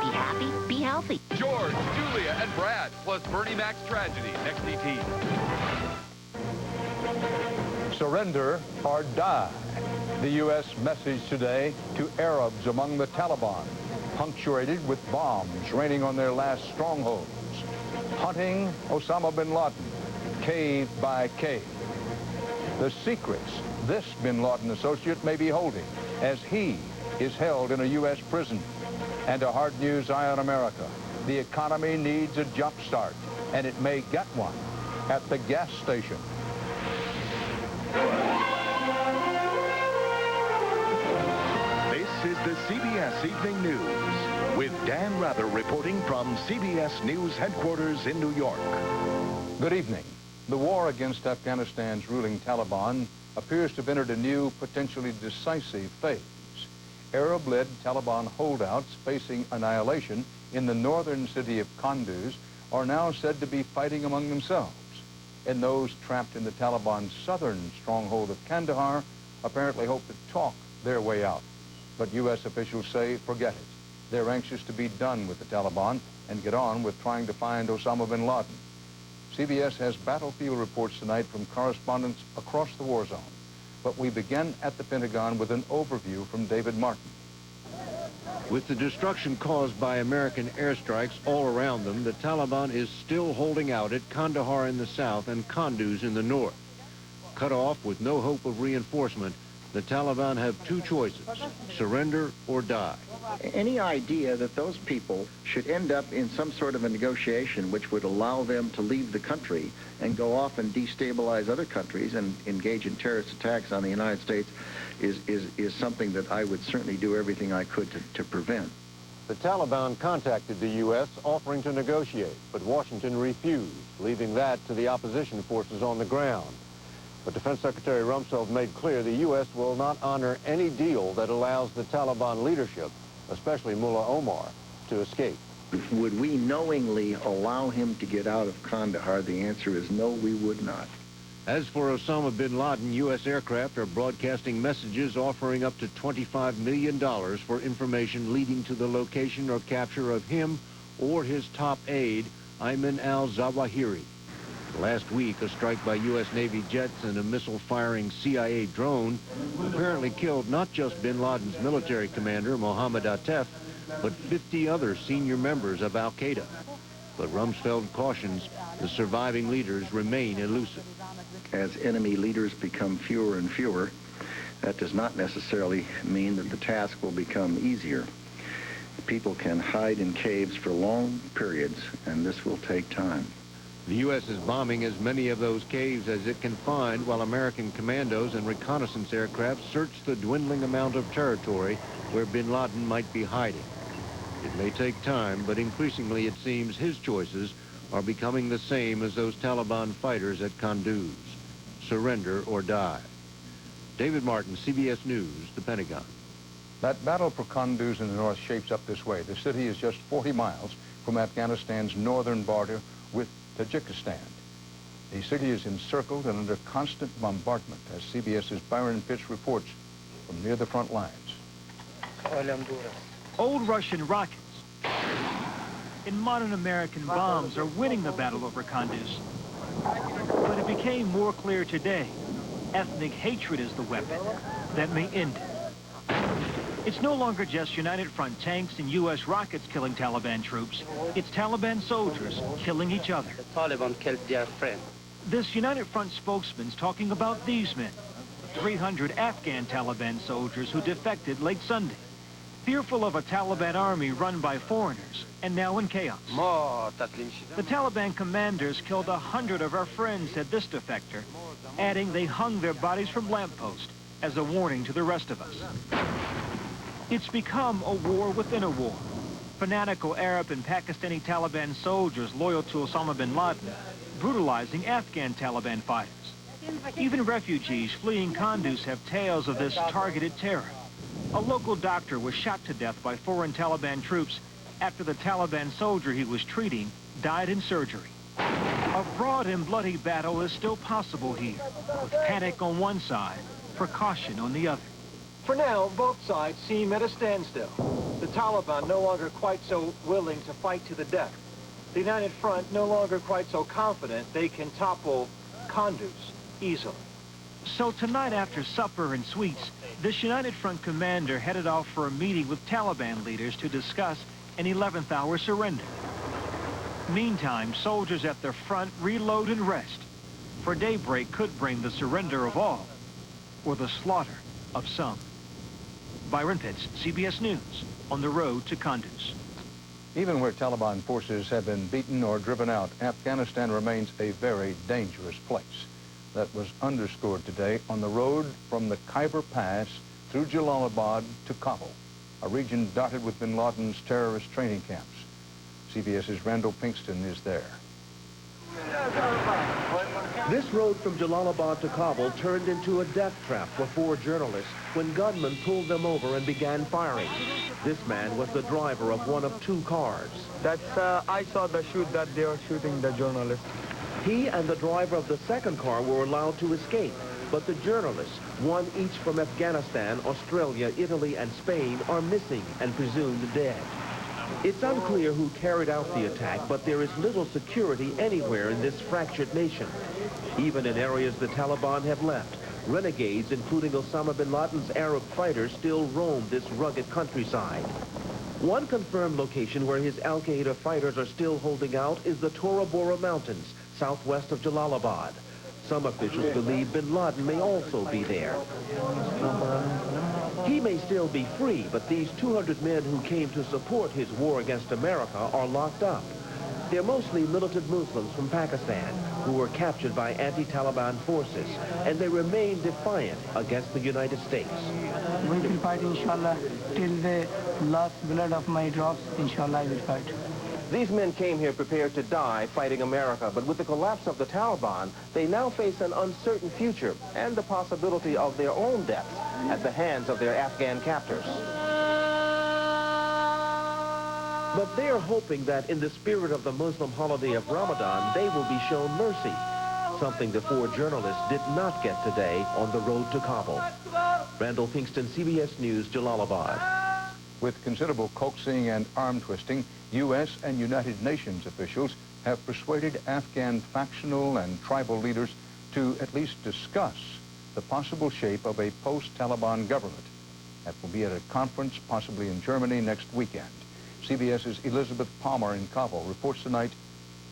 Be happy, be healthy. George, Julia, and Brad, plus Bernie Mac's tragedy, next ET. Surrender or die. The U.S. message today to Arabs among the Taliban, punctuated with bombs raining on their last strongholds. Hunting Osama bin Laden, cave by cave. The secrets this bin Laden associate may be holding as he is held in a U.S. prison. And a hard news eye on America. The economy needs a jump start, and it may get one at the gas station. This is the CBS Evening News with Dan Rather reporting from CBS News headquarters in New York. Good evening. The war against Afghanistan's ruling Taliban appears to have entered a new, potentially decisive phase. Arab-led Taliban holdouts facing annihilation in the northern city of Kunduz are now said to be fighting among themselves. And those trapped in the Taliban's southern stronghold of Kandahar apparently hope to talk their way out. But U.S. officials say, forget it. They're anxious to be done with the Taliban and get on with trying to find Osama bin Laden. CBS has battlefield reports tonight from correspondents across the war zone. But we begin at the Pentagon with an overview from David Martin. With the destruction caused by American airstrikes all around them, the Taliban is still holding out at Kandahar in the south and Kunduz in the north. Cut off with no hope of reinforcement, the Taliban have two choices: surrender or die. Any idea that those people should end up in some sort of a negotiation which would allow them to leave the country and go off and destabilize other countries and engage in terrorist attacks on the United States is something that I would certainly do everything I could to prevent. The Taliban contacted the U.S. offering to negotiate, but Washington refused, leaving that to the opposition forces on the ground. But Defense Secretary Rumsfeld made clear the U.S. will not honor any deal that allows the Taliban leadership, especially Mullah Omar, to escape. Would we knowingly allow him to get out of Kandahar? The answer is no, we would not. As for Osama bin Laden, U.S. aircraft are broadcasting messages offering up to $25 million for information leading to the location or capture of him or his top aide, Ayman al-Zawahiri. Last week, a strike by U.S. Navy jets and a missile-firing CIA drone apparently killed not just bin Laden's military commander, Mohammed Atef, but 50 other senior members of al-Qaeda. But Rumsfeld cautions the surviving leaders remain elusive. As enemy leaders become fewer and fewer, that does not necessarily mean that the task will become easier. People can hide in caves for long periods, and this will take time. The U.S. is bombing as many of those caves as it can find, while American commandos and reconnaissance aircraft search the dwindling amount of territory where bin Laden might be hiding. It may take time, but increasingly it seems his choices are becoming the same as those Taliban fighters at Kunduz: surrender or die. David Martin, CBS News, the Pentagon. That battle for Kunduz in the north shapes up this way. The city is just 40 miles from Afghanistan's northern border with Tajikistan. The city is encircled and under constant bombardment, as CBS's Byron Pitts reports from near the front lines. Old Russian rockets and modern American bombs are winning the battle over Kunduz. But it became more clear today, ethnic hatred is the weapon that may end it. It's no longer just United Front tanks and U.S. rockets killing Taliban troops. It's Taliban soldiers killing each other. The Taliban killed their friend. This United Front spokesman's talking about these men, the 300 Afghan Taliban soldiers who defected late Sunday, fearful of a Taliban army run by foreigners and now in chaos. The Taliban commanders killed 100 of our friends, said this defector, adding they hung their bodies from lampposts as a warning to the rest of us. It's become a war within a war. Fanatical Arab and Pakistani Taliban soldiers loyal to Osama bin Laden, brutalizing Afghan Taliban fighters. Even refugees fleeing Kunduz have tales of this targeted terror. A local doctor was shot to death by foreign Taliban troops after the Taliban soldier he was treating died in surgery. A broad and bloody battle is still possible here, with panic on one side, precaution on the other. For now, both sides seem at a standstill. The Taliban no longer quite so willing to fight to the death. The United Front no longer quite so confident they can topple Kunduz easily. So tonight after supper and sweets, this United Front commander headed off for a meeting with Taliban leaders to discuss an 11th hour surrender. Meantime, soldiers at their front reload and rest, for daybreak could bring the surrender of all, or the slaughter of some. Byron Pitts, CBS News, on the road to Kunduz. Even where Taliban forces have been beaten or driven out, Afghanistan remains a very dangerous place. That was underscored today on the road from the Khyber Pass through Jalalabad to Kabul, a region dotted with bin Laden's terrorist training camps. CBS's Randall Pinkston is there. This road from Jalalabad to Kabul turned into a death trap for 4 journalists when gunmen pulled them over and began firing. This man was the driver of one of 2 cars. I saw the shoot that they were shooting the journalist. He and the driver of the second car were allowed to escape, but the journalists, one each from Afghanistan, Australia, Italy, and Spain, are missing and presumed dead. It's unclear who carried out the attack, but there is little security anywhere in this fractured nation. Even in areas the Taliban have left, renegades, including Osama bin Laden's Arab fighters, still roam this rugged countryside. One confirmed location where his Al-Qaeda fighters are still holding out is the Tora Bora Mountains, southwest of Jalalabad. Some officials believe bin Laden may also be there. He may still be free, but these 200 men who came to support his war against America are locked up. They're mostly militant Muslims from Pakistan who were captured by anti-Taliban forces, and they remain defiant against the United States. We will fight, inshallah, till the last blood of my drops, inshallah, I will fight. These men came here prepared to die fighting America, but with the collapse of the Taliban, they now face an uncertain future and the possibility of their own deaths at the hands of their Afghan captors. But they're hoping that in the spirit of the Muslim holiday of Ramadan, they will be shown mercy, something the 4 journalists did not get today on the road to Kabul. Randall Pinkston, CBS News, Jalalabad. With considerable coaxing and arm twisting, U.S. and United Nations officials have persuaded Afghan factional and tribal leaders to at least discuss the possible shape of a post-Taliban government. That will be at a conference, possibly in Germany, next weekend. CBS's Elizabeth Palmer in Kabul reports tonight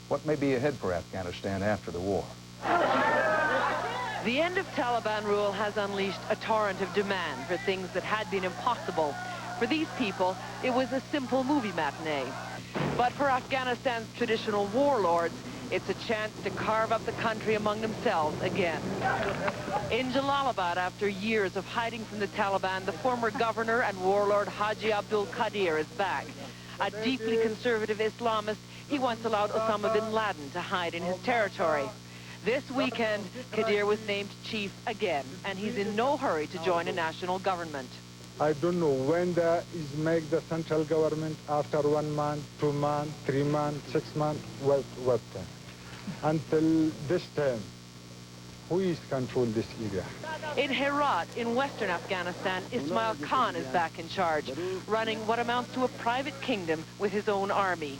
what may be ahead for Afghanistan after the war. The end of Taliban rule has unleashed a torrent of demand for things that had been impossible. For these people, it was a simple movie matinee. But for Afghanistan's traditional warlords, it's a chance to carve up the country among themselves again. In Jalalabad, after years of hiding from the Taliban, the former governor and warlord Haji Abdul Qadir is back. A deeply conservative Islamist, he once allowed Osama bin Laden to hide in his territory. This weekend, Qadir was named chief again, and he's in no hurry to join a national government. I don't know when is make the central government after 1 month, 2 months, 3 months, 6 months, what time. Until this time, who is control this area? In Herat, in western Afghanistan, Ismail Khan is back in charge, running what amounts to a private kingdom with his own army.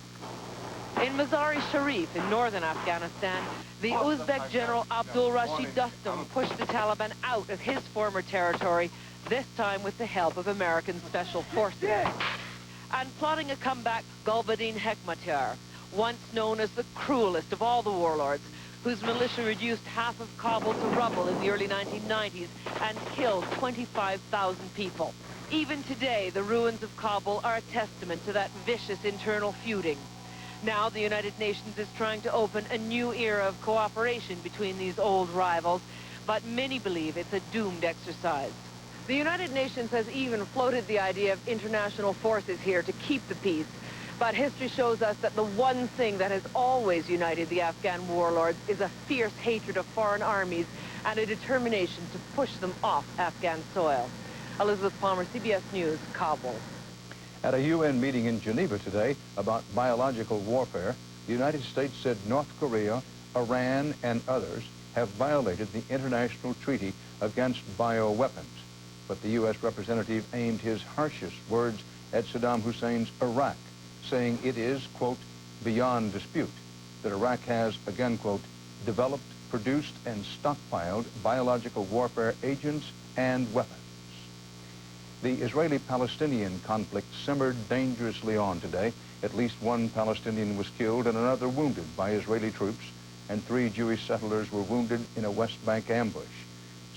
In Mazar-e-Sharif, in northern Afghanistan, the Uzbek general Abdul Rashid Dostum pushed the Taliban out of his former territory, this time with the help of American special forces. And plotting a comeback, Gulbuddin Hekmatyar, once known as the cruelest of all the warlords, whose militia reduced half of Kabul to rubble in the early 1990s and killed 25,000 people. Even today, the ruins of Kabul are a testament to that vicious internal feuding. Now the United Nations is trying to open a new era of cooperation between these old rivals, but many believe it's a doomed exercise. The United Nations has even floated the idea of international forces here to keep the peace. But history shows us that the one thing that has always united the Afghan warlords is a fierce hatred of foreign armies and a determination to push them off Afghan soil. Elizabeth Palmer, CBS News, Kabul. At a UN meeting in Geneva today about biological warfare, the United States said North Korea, Iran, and others have violated the international treaty against bioweapons. But the U.S. representative aimed his harshest words at Saddam Hussein's Iraq, saying it is, quote, beyond dispute that Iraq has, again, quote, developed, produced, and stockpiled biological warfare agents and weapons. The Israeli-Palestinian conflict simmered dangerously on today. At least one Palestinian was killed and another wounded by Israeli troops, and 3 Jewish settlers were wounded in a West Bank ambush.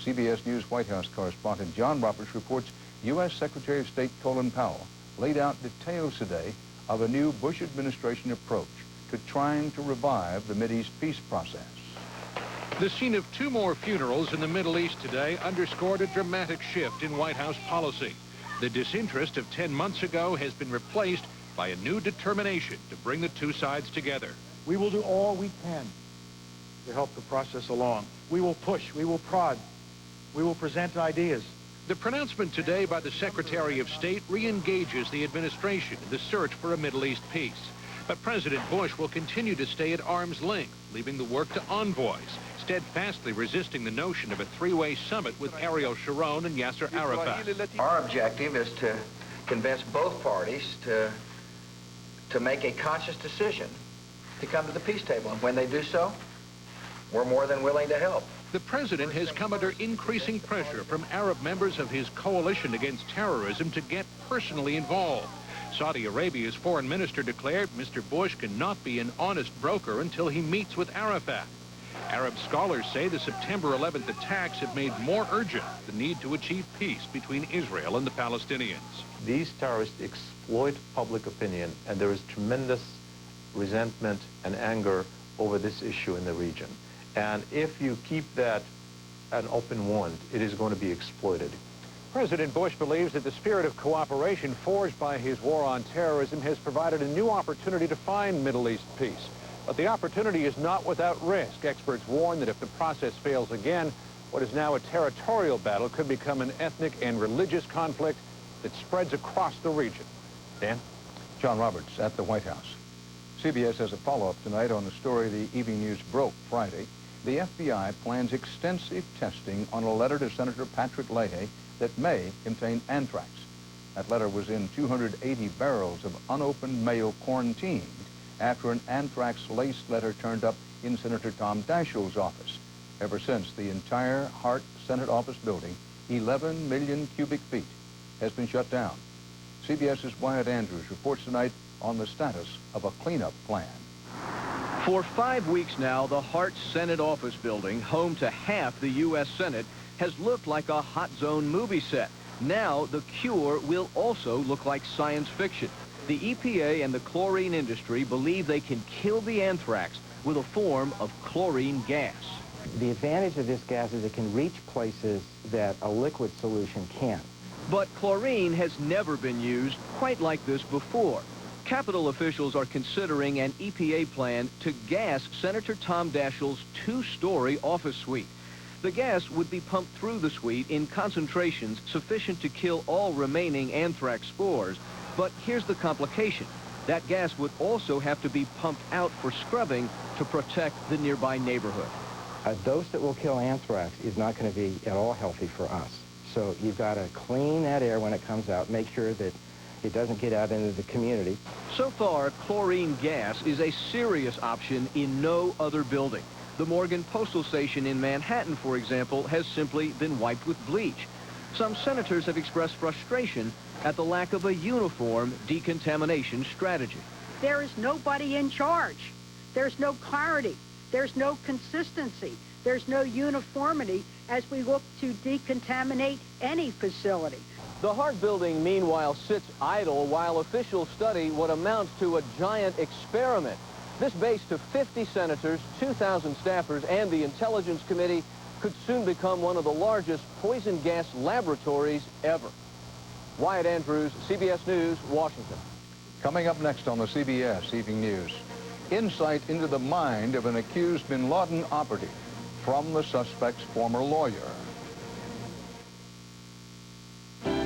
CBS News White House correspondent John Roberts reports U.S. Secretary of State Colin Powell laid out details today of a new Bush administration approach to trying to revive the Mideast peace process. The scene of 2 more funerals in the Middle East today underscored a dramatic shift in White House policy. The disinterest of 10 months ago has been replaced by a new determination to bring the 2 sides together. We will do all we can to help the process along. We will push, we will prod, we will present ideas. The pronouncement today by the Secretary of State re-engages the administration in the search for a Middle East peace. But President Bush will continue to stay at arm's length, leaving the work to envoys, steadfastly resisting the notion of a 3-way summit with Ariel Sharon and Yasser Arafat. Our objective is to convince both parties to make a conscious decision to come to the peace table. And when they do so, we're more than willing to help. The president has come under increasing pressure from Arab members of his coalition against terrorism to get personally involved. Saudi Arabia's foreign minister declared Mr. Bush cannot be an honest broker until he meets with Arafat. Arab scholars say the September 11th attacks have made more urgent the need to achieve peace between Israel and the Palestinians. These terrorists exploit public opinion, and there is tremendous resentment and anger over this issue in the region. And if you keep that an open wound, it is going to be exploited. President Bush believes that the spirit of cooperation forged by his war on terrorism has provided a new opportunity to find Middle East peace. But the opportunity is not without risk. Experts warn that if the process fails again, what is now a territorial battle could become an ethnic and religious conflict that spreads across the region. Dan? John Roberts at the White House. CBS has a follow-up tonight on the story the Evening News broke Friday. The FBI plans extensive testing on a letter to Senator Patrick Leahy that may contain anthrax. That letter was in 280 barrels of unopened mail quarantined after an anthrax-laced letter turned up in Senator Tom Daschle's office. Ever since, the entire Hart Senate office building, 11 million cubic feet, has been shut down. CBS's Wyatt Andrews reports tonight on the status of a cleanup plan. For 5 weeks now, the Hart Senate office building, home to half the U.S. Senate, has looked like a hot zone movie set. Now, the cure will also look like science fiction. The EPA and the chlorine industry believe they can kill the anthrax with a form of chlorine gas. The advantage of this gas is it can reach places that a liquid solution can't. But chlorine has never been used quite like this before. Capitol officials are considering an EPA plan to gas Senator Tom Daschle's 2-story office suite. The gas would be pumped through the suite in concentrations sufficient to kill all remaining anthrax spores. But here's the complication. That gas would also have to be pumped out for scrubbing to protect the nearby neighborhood. A dose that will kill anthrax is not going to be at all healthy for us. So you've got to clean that air when it comes out, make sure that it doesn't get out into the community. So far, chlorine gas is a serious option in no other building. The Morgan Postal Station in Manhattan, for example, has simply been wiped with bleach. Some senators have expressed frustration at the lack of a uniform decontamination strategy. There is nobody in charge. There's no clarity. There's no consistency. There's no uniformity as we look to decontaminate any facility. The Hart building, meanwhile, sits idle while officials study what amounts to a giant experiment. This base to 50 senators, 2,000 staffers, and the Intelligence Committee could soon become one of the largest poison gas laboratories ever. Wyatt Andrews, CBS News, Washington. Coming up next on the CBS Evening News, insight into the mind of an accused bin Laden operative from the suspect's former lawyer.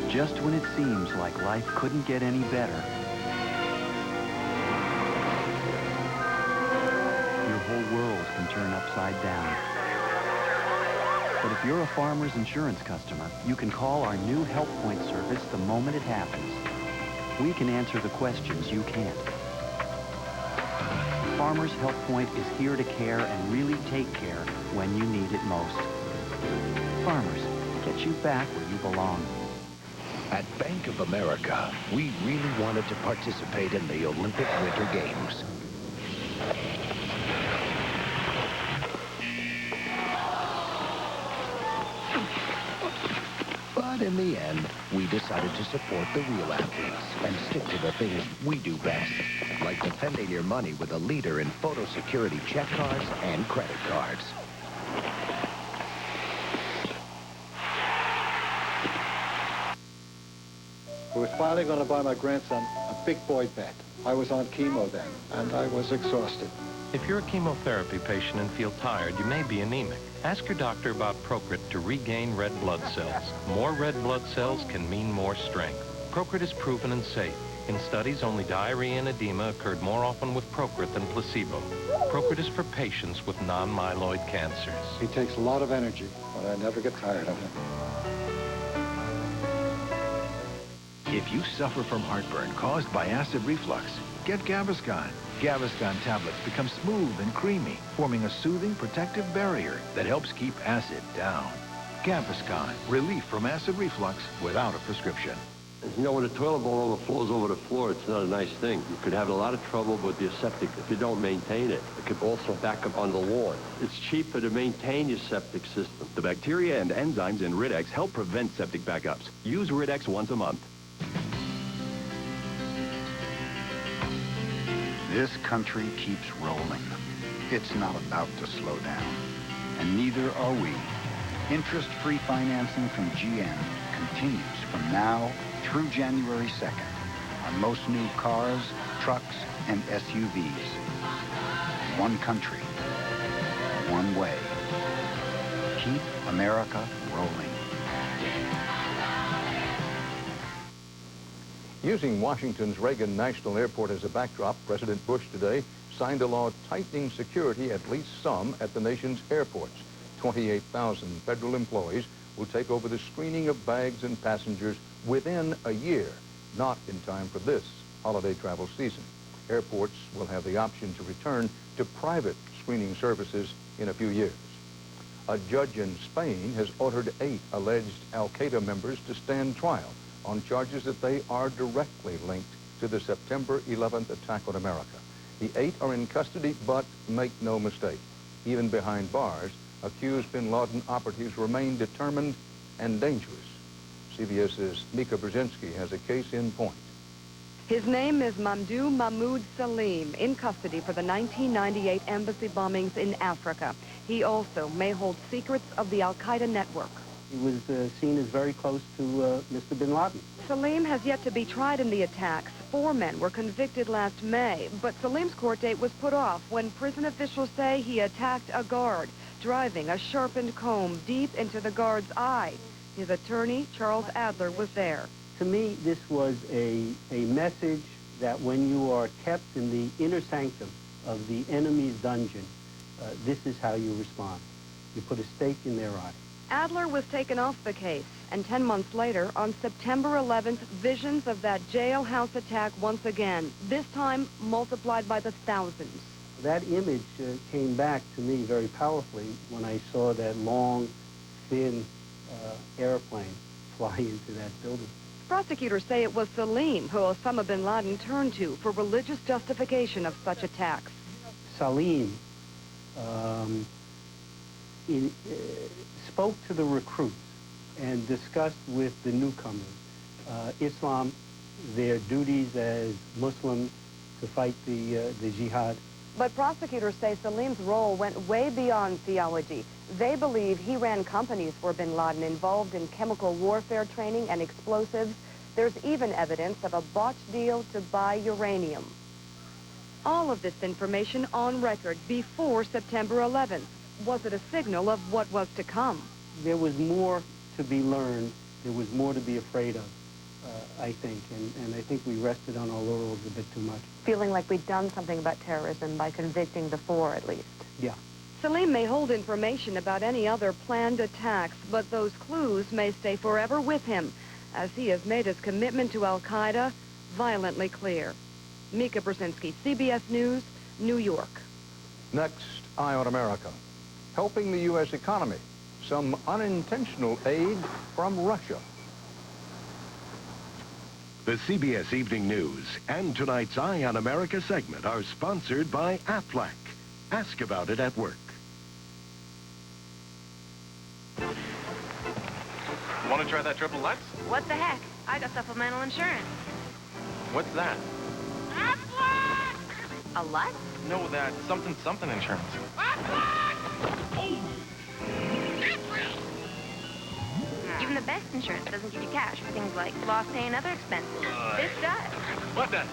Just when it seems like life couldn't get any better, your whole world can turn upside down. But if you're a Farmers Insurance customer, you can call our new Health Point service the moment it happens. we can answer the questions you can't. Farmers Help Point is here to care and really take care when you need it most. Farmers, get you back where you belong. At Bank of America, we really wanted to participate in the Olympic Winter Games. But in the end, we decided to support the real athletes and stick to the things we do best, like defending your money with a leader in photo security check cards and credit cards. I was finally going to buy my grandson a big boy bat. I was on chemo then, and I was exhausted. If you're a chemotherapy patient and feel tired, you may be anemic. Ask your doctor about Procrit to regain red blood cells. More red blood cells can mean more strength. Procrit is proven and safe. In studies, only diarrhea and edema occurred more often with Procrit than placebo. Procrit is for patients with non-myeloid cancers. He takes a lot of energy, but I never get tired of him. If you suffer from heartburn caused by acid reflux, get Gaviscon. Gaviscon tablets become smooth and creamy, forming a soothing, protective barrier that helps keep acid down. Gaviscon, relief from acid reflux without a prescription. You know, when the toilet bowl overflows over the floor, it's not a nice thing. You could have a lot of trouble with your septic if you don't maintain it. It could also back up on the lawn. It's cheaper to maintain your septic system. The bacteria and enzymes in Rid-X help prevent septic backups. Use Rid-X once a month. This country keeps rolling. It's not about to slow down. And neither are we. Interest-free financing from GM continues from now through January 2nd on most new cars, trucks, and SUVs. One country, one way. Keep America rolling. Using Washington's Reagan National Airport as a backdrop, President Bush today signed a law tightening security, at least some, at the nation's airports. 28,000 federal employees will take over the screening of bags and passengers within a year, not in time for this holiday travel season. Airports will have the option to return to private screening services in a few years. A judge in Spain has ordered 8 alleged al-Qaeda members to stand trial on charges that they are directly linked to the September 11th attack on America. The 8 are in custody, but make no mistake, even behind bars, accused bin Laden operatives remain determined and dangerous. CBS's Mika Brzezinski has a case in point. His name is Mamdouh Mahmoud Salim, in custody for the 1998 embassy bombings in Africa. He also may hold secrets of the al-Qaeda network. He was seen as very close to Mr. bin Laden. Salim has yet to be tried in the attacks. 4 men were convicted last May, but Salim's court date was put off when prison officials say he attacked a guard, driving a sharpened comb deep into the guard's eye. His attorney, Charles Adler, was there. To me, this was a message that when you are kept in the inner sanctum of the enemy's dungeon, this is how you respond. You put a stake in their eye. Adler was taken off the case, and 10 months later, on September 11th, visions of that jailhouse attack once again, this time multiplied by the thousands. That image came back to me very powerfully when I saw that long, thin airplane fly into that building. Prosecutors say it was Salim who Osama bin Laden turned to for religious justification of such attacks. Salim spoke to the recruits and discussed with the newcomers Islam, their duties as Muslims to fight the jihad. But prosecutors say Salim's role went way beyond theology. They believe he ran companies for bin Laden involved in chemical warfare training and explosives. There's even evidence of a botched deal to buy uranium. All of this information on record before September 11th. Was it a signal of what was to come? There was more to be learned. There was more to be afraid of, I think. And I think we rested on our laurels a bit too much. Feeling like we'd done something about terrorism by convicting the 4, at least. Yeah. Salim may hold information about any other planned attacks, but those clues may stay forever with him, as he has made his commitment to al-Qaeda violently clear. Mika Brzezinski, CBS News, New York. Next, Eye on America. Helping the U.S. economy. Some unintentional aid from Russia. The CBS Evening News and tonight's Eye on America segment are sponsored by Aflac. Ask about it at work. Want to try that triple Lux? What the heck? I got supplemental insurance. What's that? A what? No, that something insurance. Even the best insurance doesn't give you cash for things like lost pay and other expenses. This does. What does?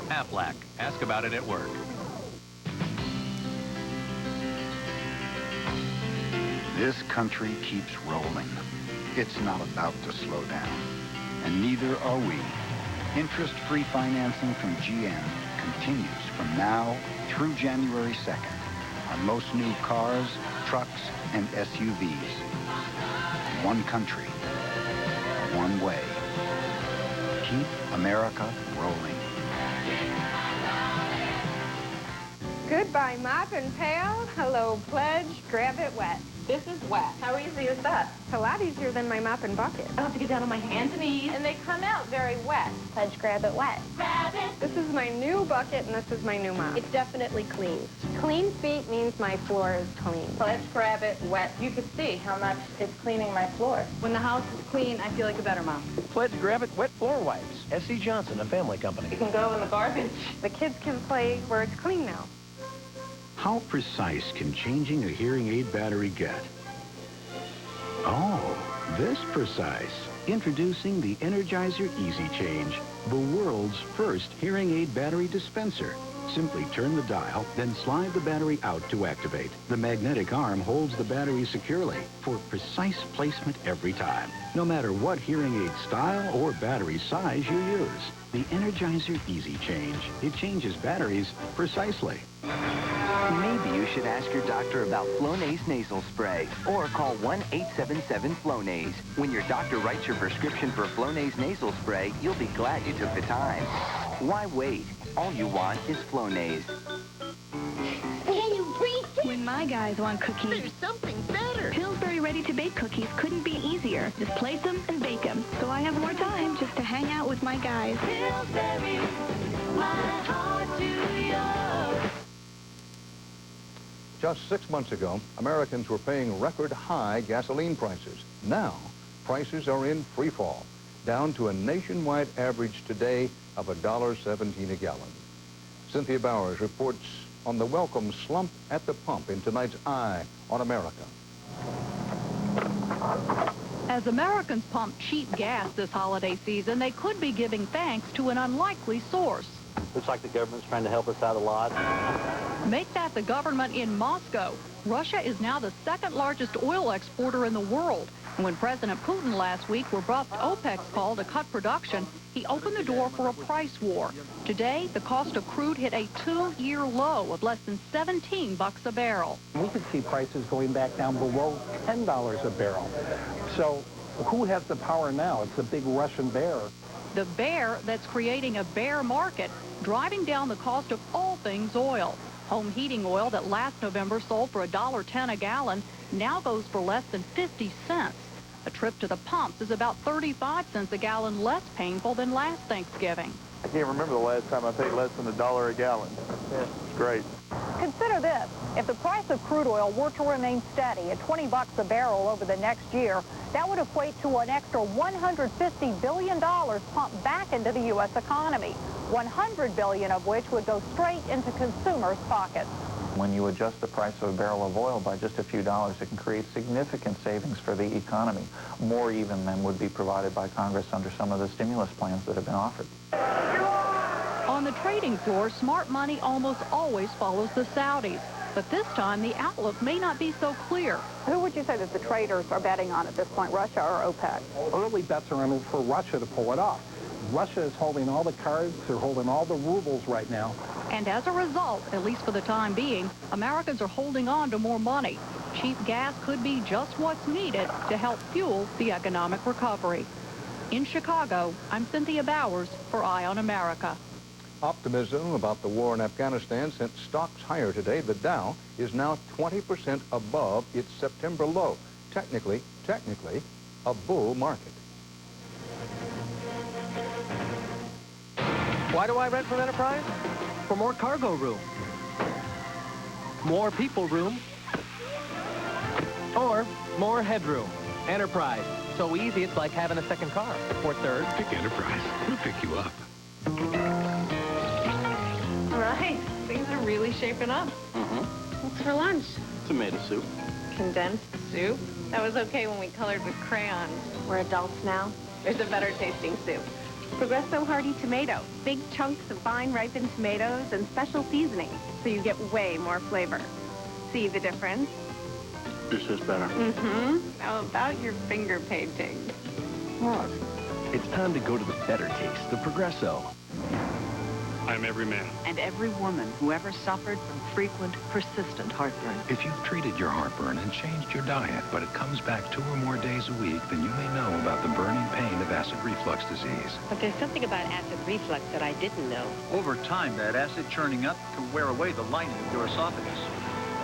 Aflac. Ask about it at work. This country keeps rolling. It's not about to slow down. And neither are we. Interest-free financing from GM continues from now through January 2nd on most new cars, trucks, and SUVs. One country, one way. Keep America rolling. Goodbye, mop and pail. Hello, pledge. Grab it wet. This is wet. How easy is that? It's a lot easier than my mop and bucket. I have to get down on my hands and knees. And they come out very wet. Pledge, grab it wet. Grab it. This is my new bucket, and this is my new mop. It's definitely clean. Clean feet means my floor is clean. Pledge, grab it wet. You can see how much it's cleaning my floor. When the house is clean, I feel like a better mom. Pledge, grab it wet floor wipes. S.C. Johnson, a family company. You can go in the garbage. The kids can play where it's clean now. How precise can changing a hearing aid battery get? Oh, this precise. Introducing the Energizer Easy Change, the world's first hearing aid battery dispenser. Simply turn the dial, then slide the battery out to activate. The magnetic arm holds the battery securely for precise placement every time, no matter what hearing aid style or battery size you use. The Energizer Easy Change. It changes batteries precisely. Maybe you should ask your doctor about Flonase nasal spray or call 1-877-FLONASE. When your doctor writes your prescription for Flonase nasal spray, you'll be glad you took the time. Why wait? All you want is Flonase. Can you breathe? When my guys want cookies, there's something better. Pillsbury ready-to-bake cookies couldn't be easier. Just place them and bake them. So I have more time just to hang out with my guys. Pillsbury, my heart to yours. Just 6 months ago, Americans were paying record-high gasoline prices. Now, prices are in free fall, down to a nationwide average today of $1.17 a gallon. Cynthia Bowers reports on the welcome slump at the pump in tonight's Eye on America. As Americans pump cheap gas this holiday season, they could be giving thanks to an unlikely source. Looks like the government's trying to help us out a lot. Make that the government in Moscow. Russia is now the second largest oil exporter in the world. And when President Putin last week rebuffed OPEC's call to cut production, he opened the door for a price war. Today, the cost of crude hit a 2-year low of less than $17 a barrel. We could see prices going back down below $10 a barrel. So who has the power now? It's the big Russian bear. The bear that's creating a bear market, driving down the cost of all things oil. Home heating oil that last November sold for $1.10 a gallon now goes for less than 50 cents. A trip to the pumps is about 35 cents a gallon less painful than last Thanksgiving. I can't remember the last time I paid less than $1 a gallon. Yeah, it's great. Consider this. If the price of crude oil were to remain steady at $20 a barrel over the next year, that would equate to an extra $150 billion pumped back into the U.S. economy, $100 billion of which would go straight into consumers' pockets. When you adjust the price of a barrel of oil by just a few dollars, it can create significant savings for the economy, more even than would be provided by Congress under some of the stimulus plans that have been offered. On the trading floor, smart money almost always follows the Saudis. But this time, the outlook may not be so clear. Who would you say that the traders are betting on at this point, Russia or OPEC? Early bets are in for Russia to pull it off. Russia is holding all the cards. They're holding all the rubles right now. And as a result, at least for the time being, Americans are holding on to more money. Cheap gas could be just what's needed to help fuel the economic recovery. In Chicago, I'm Cynthia Bowers for Eye on America. Optimism about the war in Afghanistan sent stocks higher today. The Dow is now 20% above its September low. Technically, a bull market. Why do I rent from Enterprise? For more cargo room, more people room, or more headroom. Enterprise. So easy, it's like having a second car. Or third. Pick Enterprise. We'll pick you up. Right. Things are really shaping up. What's for lunch? Tomato soup. Condensed soup? That was okay when we colored with crayons. We're adults now. There's a better tasting soup. Progresso Hearty Tomato. Big chunks of fine ripened tomatoes and special seasoning, so you get way more flavor. See the difference? This is better. How about your finger painting? What? It's time to go to the better taste, the Progresso. I'm every man. And every woman who ever suffered from frequent, persistent heartburn. If you've treated your heartburn and changed your diet, but it comes back 2 or more days a week, then you may know about the burning pain of acid reflux disease. But there's something about acid reflux that I didn't know. Over time, that acid churning up can wear away the lining of your esophagus.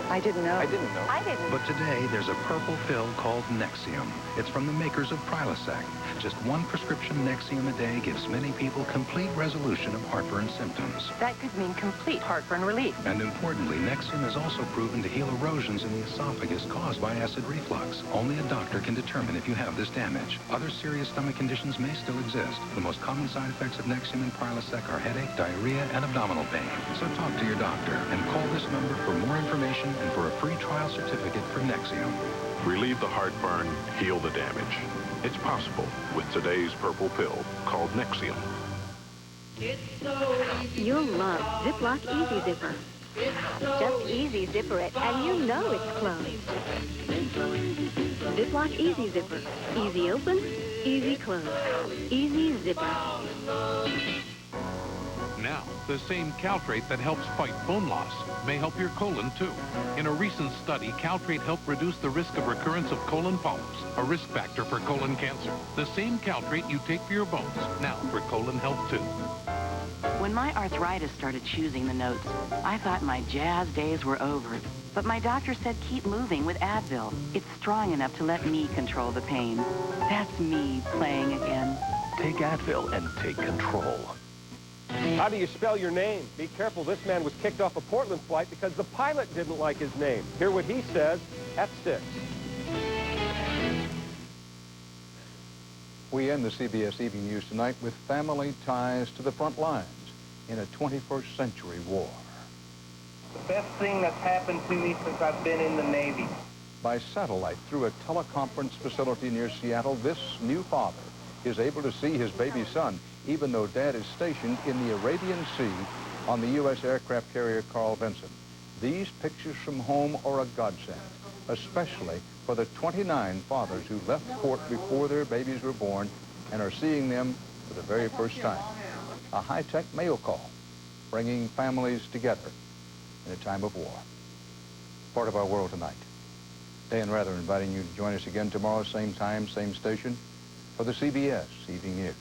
I didn't know. I didn't know. I didn't. But today, there's a purple pill called Nexium. It's from the makers of Prilosec. Just 1 prescription Nexium a day gives many people complete resolution of heartburn symptoms. That could mean complete heartburn relief. And importantly, Nexium is also proven to heal erosions in the esophagus caused by acid reflux. Only a doctor can determine if you have this damage. Other serious stomach conditions may still exist. The most common side effects of Nexium and Prilosec are headache, diarrhea, and abdominal pain. So talk to your doctor and call this number for more information and for a free trial certificate for Nexium. Relieve the heartburn, heal the damage. It's possible with today's purple pill called Nexium. You'll love Ziploc Easy Zipper. Just easy zipper it, and you know it's closed. Ziploc Easy Zipper. Easy open, easy close. Easy zipper. Now, the same caltrate that helps fight bone loss may help your colon, too. In a recent study, caltrate helped reduce the risk of recurrence of colon polyps, a risk factor for colon cancer. The same caltrate you take for your bones, now for colon health, too. When my arthritis started choosing the notes, I thought my jazz days were over. But my doctor said keep moving with Advil. It's strong enough to let me control the pain. That's me playing again. Take Advil and take control. How do you spell your name? Be careful, this man was kicked off a Portland flight because the pilot didn't like his name. Hear what he says at 6. We end the CBS Evening News tonight with family ties to the front lines in a 21st century war. The best thing that's happened to me since I've been in the Navy. By satellite through a teleconference facility near Seattle, this new father is able to see his baby son, even though Dad is stationed in the Arabian Sea on the U.S. aircraft carrier Carl Vinson. These pictures from home are a godsend, especially for the 29 fathers who left port before their babies were born and are seeing them for the very first time. A high-tech mail call, bringing families together in a time of war. Part of our world tonight. Dan Rather inviting you to join us again tomorrow, same time, same station, for the CBS Evening News.